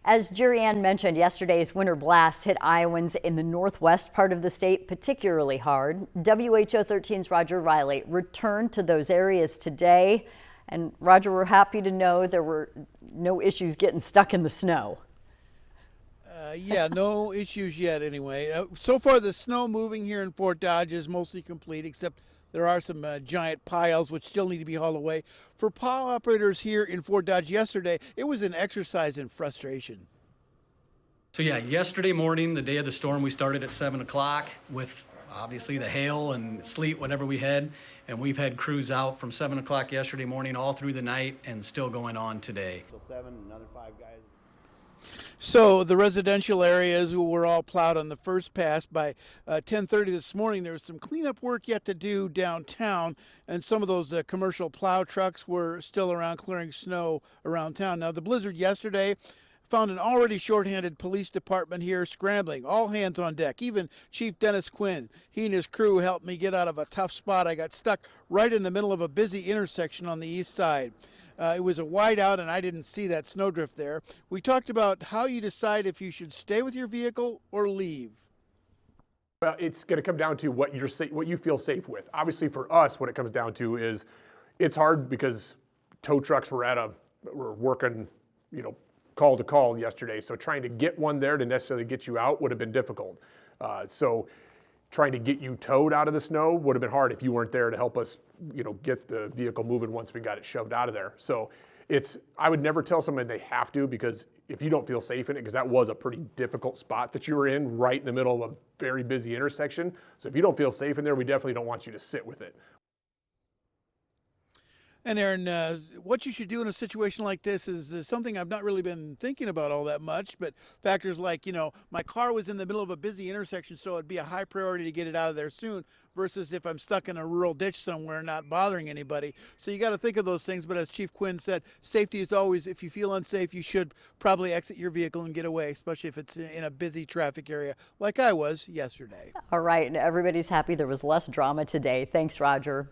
As Jerry Ann mentioned, yesterday's winter blast hit Iowans in the northwest part of the state particularly hard. WHO 13's Roger Riley returned to those areas today. And Roger, we're happy to know there were no issues getting stuck in the snow. Yeah, no issues yet anyway. So far the snow moving here in Fort Dodge is mostly complete, except there are some giant piles which still need to be hauled away. For pile operators here in Fort Dodge yesterday, it was an exercise in frustration. So yeah, yesterday morning, the day of the storm, we started at 7 o'clock with obviously the hail and sleet, whatever we had. And we've had crews out from 7 o'clock yesterday morning all through the night and still going on today. Till 7, another 5 guys. So the residential areas were all plowed on the first pass. By 10:30 this morning, there was some cleanup work yet to do downtown, and some of those commercial plow trucks were still around clearing snow around town. Now, the blizzard yesterday found an already shorthanded police department here scrambling, all hands on deck. Even Chief Dennis Quinn, he and his crew helped me get out of a tough spot. I got stuck right in the middle of a busy intersection on the east side. It was a whiteout, and I didn't see that snowdrift there. We talked about how you decide if you should stay with your vehicle or leave. Well, it's going to come down to what you feel safe with. Obviously, for us, what it comes down to is it's hard because tow trucks were working, call to call yesterday. So trying to get one there to necessarily get you out would have been difficult. So trying to get you towed out of the snow would have been hard if you weren't there to help us, get the vehicle moving once we got it shoved out of there. So I would never tell someone they have to, because if you don't feel safe in it, because that was a pretty difficult spot that you were in, right in the middle of a very busy intersection. So if you don't feel safe in there, we definitely don't want you to sit with it. And Aaron, what you should do in a situation like this is something I've not really been thinking about all that much, but factors like, my car was in the middle of a busy intersection, so it'd be a high priority to get it out of there soon, versus if I'm stuck in a rural ditch somewhere not bothering anybody. So you got to think of those things, but as Chief Quinn said, safety is always, if you feel unsafe, you should probably exit your vehicle and get away, especially if it's in a busy traffic area like I was yesterday. All right, everybody's happy there was less drama today. Thanks, Roger.